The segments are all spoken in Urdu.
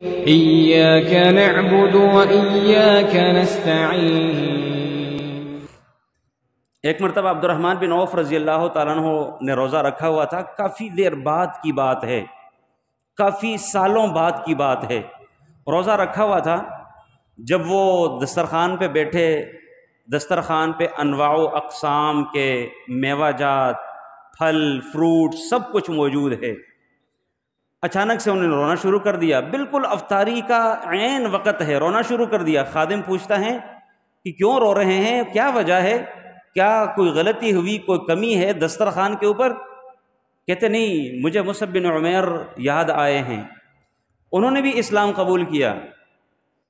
إياك نعبد وإياك نستعين۔ ایک مرتبہ عبد الرحمن بن عوف رضی اللہ تعالیٰ عنہ نے روزہ رکھا ہوا تھا، کافی دیر بعد کی بات ہے، کافی سالوں بعد کی بات ہے، روزہ رکھا ہوا تھا۔ جب وہ دسترخوان پہ بیٹھے، دسترخوان پہ انواع و اقسام کے میوہ جات، پھل، فروٹ سب کچھ موجود ہے۔ اچانک سے انہوں نے رونا شروع کر دیا، بالکل افطاری کا عین وقت ہے، رونا شروع کر دیا۔ خادم پوچھتا ہے کہ کیوں رو رہے ہیں، کیا وجہ ہے، کیا کوئی غلطی ہوئی، کوئی کمی ہے دسترخوان کے اوپر؟ کہتے نہیں، مجھے مصعب بن عمیر یاد آئے ہیں، انہوں نے بھی اسلام قبول کیا،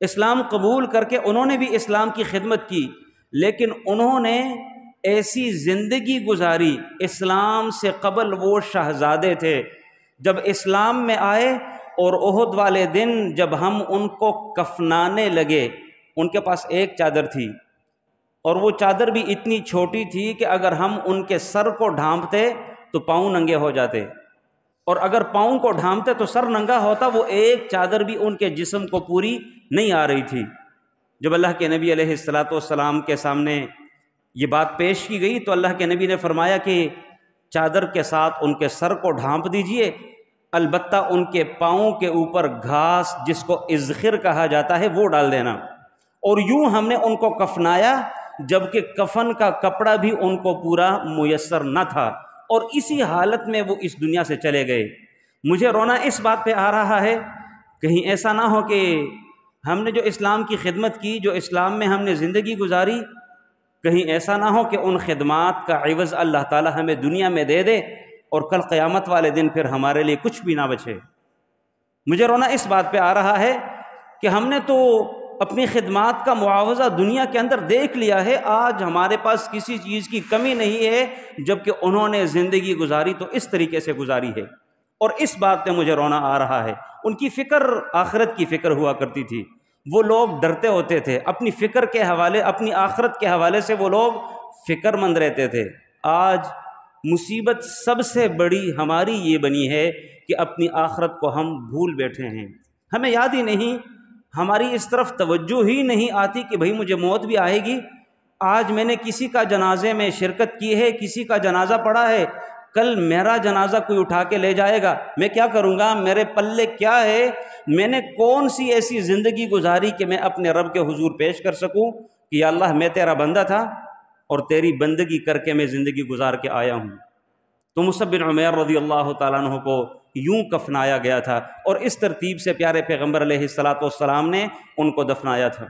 اسلام قبول کر کے انہوں نے بھی اسلام کی خدمت کی، لیکن انہوں نے ایسی زندگی گزاری، اسلام سے قبل وہ شہزادے تھے، جب اسلام میں آئے اور احد والے دن جب ہم ان کو کفنانے لگے، ان کے پاس ایک چادر تھی، اور وہ چادر بھی اتنی چھوٹی تھی کہ اگر ہم ان کے سر کو ڈھانپتے تو پاؤں ننگے ہو جاتے، اور اگر پاؤں کو ڈھانپتے تو سر ننگا ہوتا۔ وہ ایک چادر بھی ان کے جسم کو پوری نہیں آ رہی تھی۔ جب اللہ کے نبی علیہ السلام کے سامنے یہ بات پیش کی گئی تو اللہ کے نبی نے فرمایا کہ چادر کے ساتھ ان کے سر کو ڈھانپ دیجئے، البتہ ان کے پاؤں کے اوپر گھاس جس کو اذخر کہا جاتا ہے وہ ڈال دینا۔ اور یوں ہم نے ان کو کفنایا جبکہ کفن کا کپڑا بھی ان کو پورا میسر نہ تھا، اور اسی حالت میں وہ اس دنیا سے چلے گئے۔ مجھے رونا اس بات پہ آ رہا ہے، کہیں ایسا نہ ہو کہ ہم نے جو اسلام کی خدمت کی، جو اسلام میں ہم نے زندگی گزاری، کہیں ایسا نہ ہو کہ ان خدمات کا عوض اللہ تعالی ہمیں دنیا میں دے دے اور کل قیامت والے دن پھر ہمارے لیے کچھ بھی نہ بچے۔ مجھے رونا اس بات پہ آ رہا ہے کہ ہم نے تو اپنی خدمات کا معاوضہ دنیا کے اندر دیکھ لیا ہے، آج ہمارے پاس کسی چیز کی کمی نہیں ہے، جبکہ انہوں نے زندگی گزاری تو اس طریقے سے گزاری ہے، اور اس بات پہ مجھے رونا آ رہا ہے۔ ان کی فکر آخرت کی فکر ہوا کرتی تھی، وہ لوگ ڈرتے ہوتے تھے اپنی فکر کے حوالے، اپنی آخرت کے حوالے سے وہ لوگ فکر مند رہتے تھے۔ آج مصیبت سب سے بڑی ہماری یہ بنی ہے کہ اپنی آخرت کو ہم بھول بیٹھے ہیں، ہمیں یاد ہی نہیں، ہماری اس طرف توجہ ہی نہیں آتی کہ بھئی مجھے موت بھی آئے گی۔ آج میں نے کسی کا جنازے میں شرکت کی ہے، کسی کا جنازہ پڑھا ہے، کل میرا جنازہ کوئی اٹھا کے لے جائے گا، میں کیا کروں گا، میرے پلے کیا ہے، میں نے کون سی ایسی زندگی گزاری کہ میں اپنے رب کے حضور پیش کر سکوں کہ یا اللہ میں تیرا بندہ تھا اور تیری بندگی کر کے میں زندگی گزار کے آیا ہوں۔ تو مصعب بن عمیر رضی اللہ تعالیٰ عنہ کو یوں کفنایا گیا تھا، اور اس ترتیب سے پیارے پیغمبر علیہ السلام نے ان کو دفنایا تھا۔